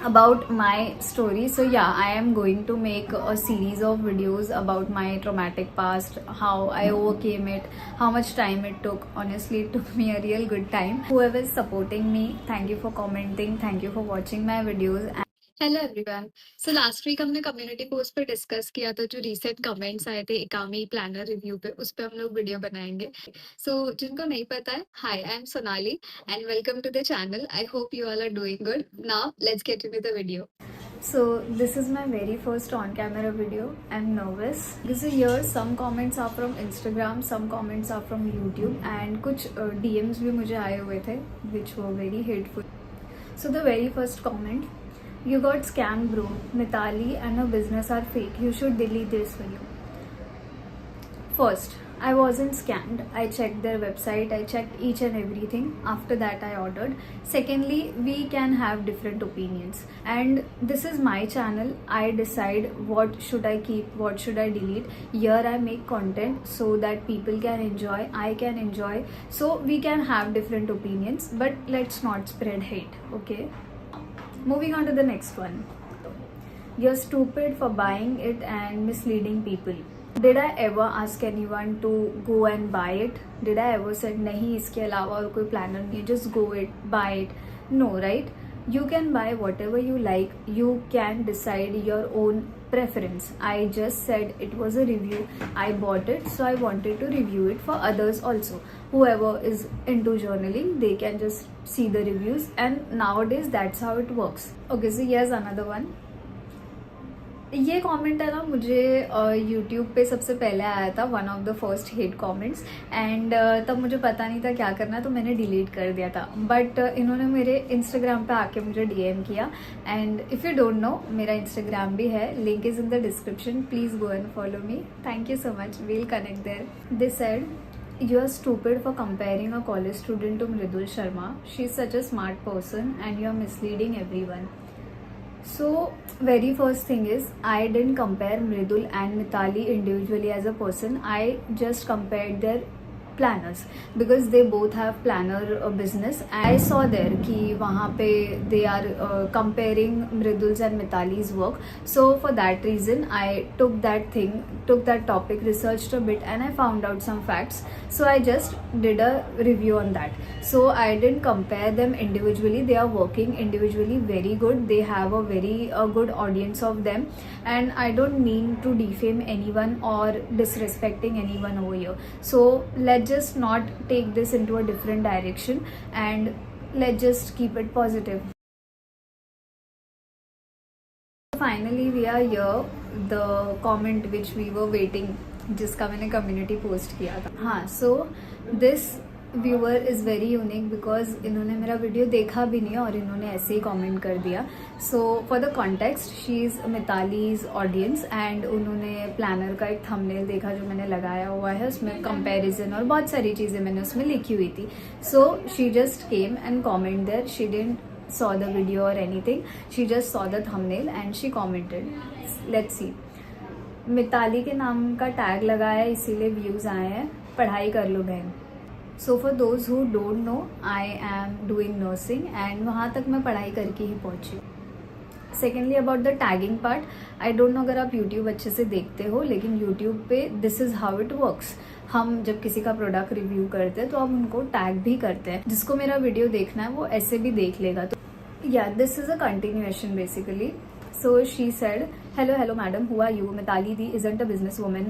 about my story. So yeah, I am going to make a series of videos about my traumatic past, how I overcame it, how much time it took. Honestly, it took me a real good time. Whoever is supporting me, thank you for commenting, thank you for watching my videos. Hello everyone. So last week हमने community post पे discuss किया था, जो recent comments आए थे एकामी planner review पे, उस पे हम लोग वीडियो बनाएंगे। सो जिनको नहीं पता है, hi, I am Sonali and welcome to the channel. I hope you all are doing good. Now let's get into the video. So this is my very first on camera video. I'm nervous because here some comments are from Instagram, some comments are from YouTube and कुछ DMs भी मुझे आए हुए थे which were very hateful. So the very first comment: you got scammed bro, Mitali and her business are fake, you should delete this video. First, I wasn't scammed. I checked their website, I checked each and everything. After that I ordered. Secondly, we can have different opinions and this is my channel. I decide what should I keep, what should I delete. Here I make content so that people can enjoy, I can enjoy, so we can have different opinions, but let's not spread hate, okay? Moving on to the next one. You're stupid for buying it and misleading people. Did I ever ask anyone to go and buy it? Did I ever said नहीं इसके अलावा और कोई planner नहीं, just go it, buy it? No, right? You can buy whatever you like. You can decide your own preference. I just said it was a review. I bought it, so I wanted to review it for others also. Whoever is into journaling, they can just see the reviews, and nowadays that's how it works. Okay, so here's another one. ये comment है ना, मुझे YouTube पे सबसे पहले आया था, one of the first hate comments, and तब मुझे पता नहीं था क्या करना, तो मैंने डिलीट कर दिया था। बट इन्होंने मेरे इंस्टाग्राम पे आके मुझे डीएम किया, and if you don't know, मेरा इंस्टाग्राम भी है, link is in the description, please go and follow me. Thank you so much, we'll connect there. They said you are stupid for comparing a college student to Mridul Sharma. She is such a smart person and you are misleading everyone. So very first thing is, I didn't compare Mridul and Mitali individually as a person. I just compared their planners because they both have planner business. I saw there कि वहाँ पे they are comparing Mridul's and Mitali's work. So for that reason I took that topic, researched a bit, and I found out some facts. So I just did a review on that. So I didn't compare them individually. They are working individually very good. They have a very good audience of them, and I don't mean to defame anyone or disrespecting anyone over here. So let's just not take this into a different direction and let's just keep it positive. Finally we are here, the comment which we were waiting, जिसका मैंने community post किया था। हाँ, so this viewer is very unique because इन्होंने मेरा video देखा भी नहीं और इन्होंने ऐसे ही कमेंट कर दिया। So for the context, she is Mitali's audience and उन्होंने प्लानर का एक थंबनेल देखा जो मैंने लगाया हुआ है, उसमें कंपैरिजन और बहुत सारी चीज़ें मैंने उसमें लिखी हुई थी। So she just came and comment there, she didn't saw the video or anything, she just saw the thumbnail and she commented. Let's see. Mitali के नाम का टैग लगाया इसीलिए व्यूज़ आए हैं, पढ़ाई कर लो बहन। So for those who don't know, I am doing nursing and वहाँ तक मैं पढ़ाई करके ही पहुँची। Secondly about the tagging part, I don't know अगर आप यूट्यूब अच्छे से देखते हो, लेकिन यूट्यूब पे this is how it works. हम जब किसी का प्रोडक्ट रिव्यू करते हैं तो हम उनको टैग भी करते हैं। जिसको मेरा वीडियो देखना है वो ऐसे भी देख लेगा। तो या this is a continuation basically. So she said, hello madam, who are you? Mitali Di isn't a businesswoman.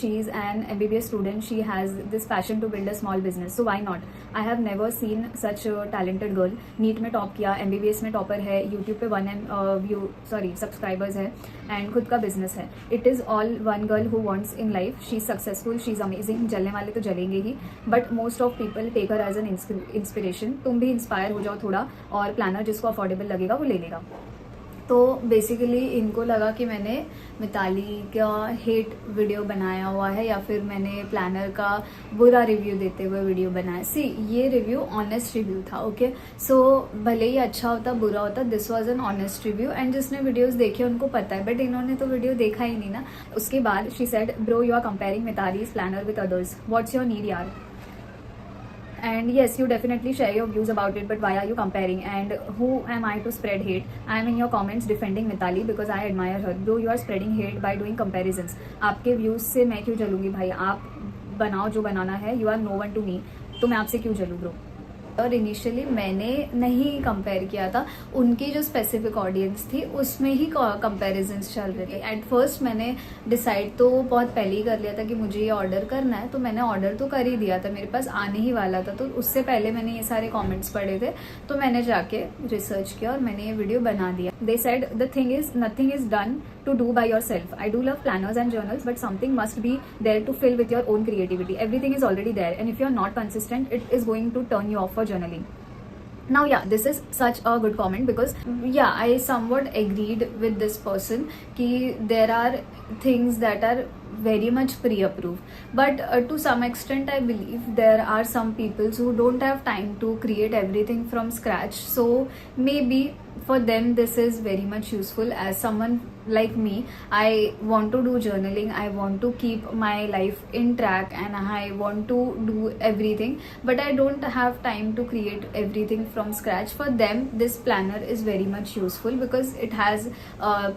She is an MBBS student. She has this passion to build a small business, so why not? I have never seen such a talented girl. NEET में top किया, MBBS में topper है, YouTube पे 1M subscribers है and खुद का business है। It is all one girl who wants in life. She is successful, she is amazing. जलने वाले तो जलेंगे ही, but most of people take her as an inspiration. तुम भी इंस्पायर हो जाओ थोड़ा, और प्लानर जिसको अफोर्डेबल लगेगा वो ले लेगा। तो बेसिकली इनको लगा कि मैंने मिताली का हेट वीडियो बनाया हुआ है या फिर मैंने प्लानर का बुरा रिव्यू देते हुए वीडियो बनाया। सी, ये रिव्यू ऑनेस्ट रिव्यू था, ओके। सो भले ही अच्छा होता बुरा होता, this was an honest review and जिसने वीडियोस देखे उनको पता है, बट इन्होंने तो वीडियो देखा ही नहीं ना। उसके बाद she said, bro you are comparing Mitali's planner with others, what's your need यार। And yes, you definitely share your views about it, but why are you comparing? And who am I to spread hate? I am in your comments defending Mithali because I admire her. Though you are spreading hate by doing comparisons. आपके views से मैं क्यों जलूंगी भाई? आप बनाओ जो बनाना है. You are no one to me. तो मैं आपसे क्यों जलूँ ब्रो? और इनिशियली मैंने नहीं कंपेयर किया था, उनकी जो स्पेसिफिक ऑडियंस थी उसमें ही कंपैरिजन्स चल रहे थे. एट फर्स्ट मैंने डिसाइड तो बहुत पहले ही कर लिया था कि मुझे ये ऑर्डर करना है, तो मैंने ऑर्डर तो कर ही दिया था, मेरे पास आने ही वाला था. तो उससे पहले मैंने ये सारे कमेंट्स पढ़े थे, तो मैंने जाके रिसर्च किया और मैंने ये वीडियो बना दिया. They said the thing is nothing is done to do by yourself. I do love planners and journals, but something must be there to fill with your own creativity. Everything is already there, and if you're not consistent, it is going to turn you off for journaling. Now yeah, this is such a good comment because yeah, I somewhat agreed with this person कि there are things that are very much pre-approved, but to some extent I believe there are some people who don't have time to create everything from scratch, so maybe for them this is very much useful. As someone like me, I want to do journaling, I want to keep my life in track, and I want to do everything, but I don't have time to create everything from scratch. For them this planner is very much useful because it has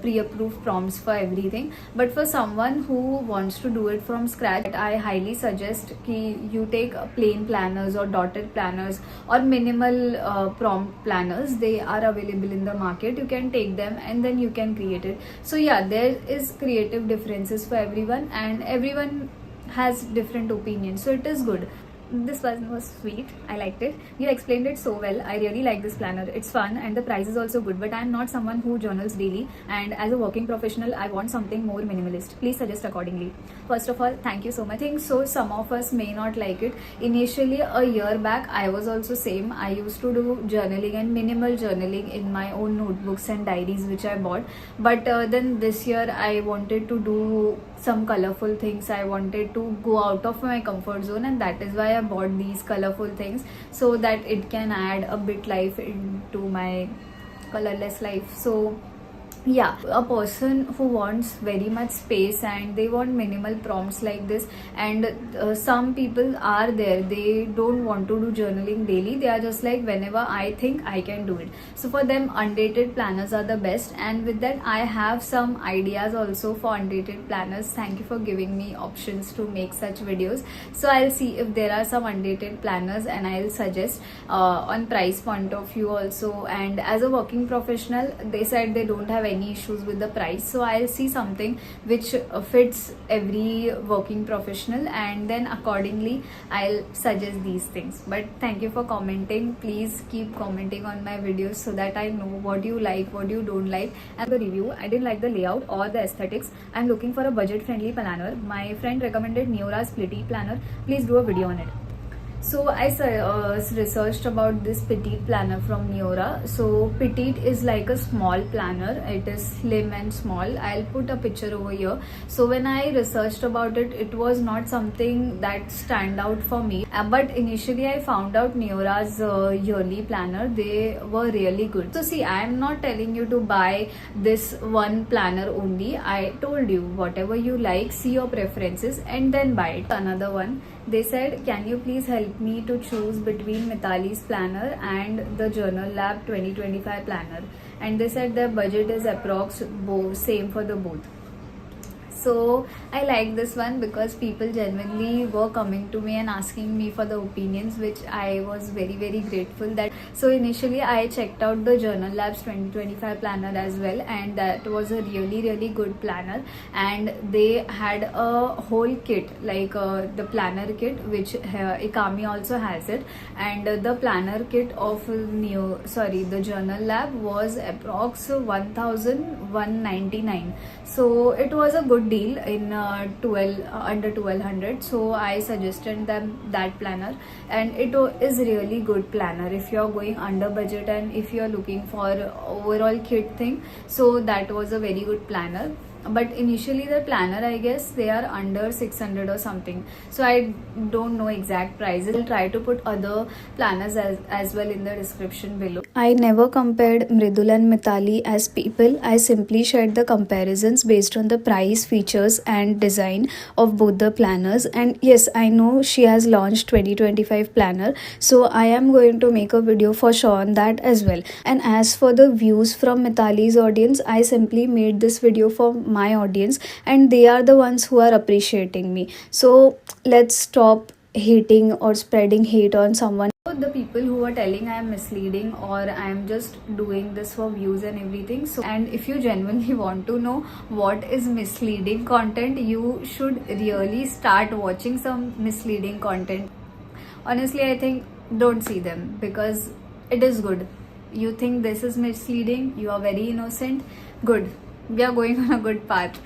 pre-approved prompts for everything, but for someone who wants to do it from scratch, I highly suggest कि you take plain planners or dotted planners or minimal prompt planners. They are available in the market, you can take them and then you can create it. So yeah, there is creative differences for everyone and everyone has different opinions, so it is good. This one was sweet, I liked it. You explained it so well. I really like this planner, it's fun and the price is also good, but I am not someone who journals daily, and as a working professional I want something more minimalist. Please suggest accordingly. First of all, thank you so much. I think so some of us may not like it. Initially a year back I was also same. I used to do journaling and minimal journaling in my own notebooks and diaries which I bought, but then this year I wanted to do some colorful things. I wanted to go out of my comfort zone, and that is why I bought these colorful things so that it can add a bit life into my colorless life. So yeah, a person who wants very much space and they want minimal prompts like this, and some people are there, they don't want to do journaling daily, they are just like whenever I think I can do it. So for them undated planners are the best, and with that I have some ideas also for undated planners. Thank you for giving me options to make such videos. So I'll see if there are some undated planners and I'll suggest on price point of view also. And as a working professional, they said they don't have any issues with the price, so I'll see something which fits every working professional, and then accordingly I'll suggest these things. But thank you for commenting. Please keep commenting on my videos so that I know what you like, what you don't like. And the review, I didn't like the layout or the aesthetics. I'm looking for a budget friendly planner. My friend recommended Neora's Petite planner. Please do a video on it. So I researched about this Petite planner from Neora. So Petite is like a small planner, it is slim and small. I'll put a picture over here. So when I researched about it, it was not something that stand out for me, but initially I found out Neora's yearly planner, they were really good. So see, I am not telling you to buy this one planner only. I told you whatever you like, see your preferences and then buy it. Another one, they said, can you please help me to choose between Mithali's planner and the Journal Lab 2025 planner? And they said their budget is approx same for the both. So I like this one because people genuinely were coming to me and asking me for the opinions, which I was very grateful that. So initially I checked out the Journal Labs 2025 planner as well, and that was a really good planner, and they had a whole kit like the planner kit, which Ikami also has it, and the planner kit of the Journal Lab was approx 1199. So it was a good deal in under 1200. So I suggested them that planner, and it is really good planner if you're going under budget and if you're looking for overall kit thing. So that was a very good planner. but initially the planner, I guess they are under 600 or something, so I don't know exact prices. I'll try to put other planners as well in the description below. I never compared Mridul and Mitali as people. I simply shared the comparisons based on the price, features and design of both the planners. And yes, I know she has launched 2025 planner, so I am going to make a video for sure on that as well. And as for the views from Mitali's audience, I simply made this video for my audience and they are the ones who are appreciating me. So let's stop hating or spreading hate on someone. The people who are telling I am misleading or I am just doing this for views and everything. So, and if you genuinely want to know what is misleading content, you should really start watching some misleading content. Honestly, I think don't see them because it is good. You think this is misleading, you are very innocent, good, we are going on a good path.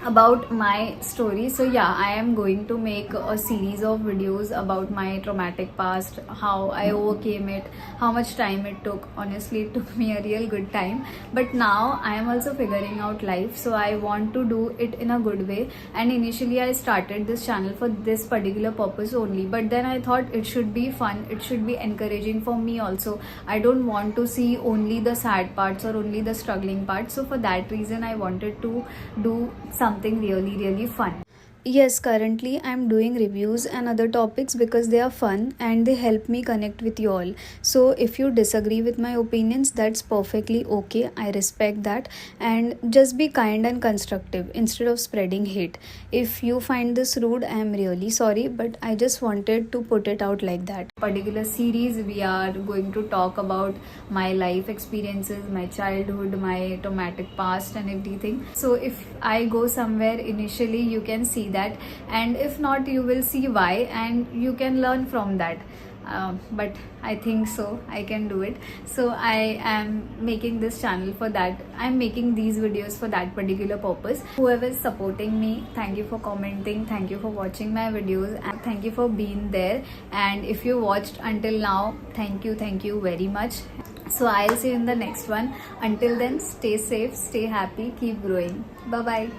About my story, so yeah, I am going to make a series of videos about my traumatic past, how I overcame it, how much time it took. Honestly, it took me a real good time, but now I am also figuring out life, so I want to do it in a good way. And initially I started this channel for this particular purpose only, but then I thought it should be fun, it should be encouraging for me also. I don't want to see only the sad parts or only the struggling parts, so for that reason I wanted to do something really fun. Yes, currently I'm doing reviews and other topics because they are fun and they help me connect with you all. So if you disagree with my opinions, that's perfectly okay. I respect that, and just be kind and constructive instead of spreading hate. If you find this rude, I am really sorry, but I just wanted to put it out like that. Particular series, we are going to talk about my life experiences, my childhood, my traumatic past and everything. So if I go somewhere initially, you can see that, and if not, you will see why and you can learn from that. But I think so I can do it, so I am making this channel for that. I'm making these videos for that particular purpose. Whoever is supporting me, thank you for commenting, thank you for watching my videos, and thank you for being there. And if you watched until now, thank you very much. So I'll see you in the next one. Until then, stay safe, stay happy, keep growing. Bye bye.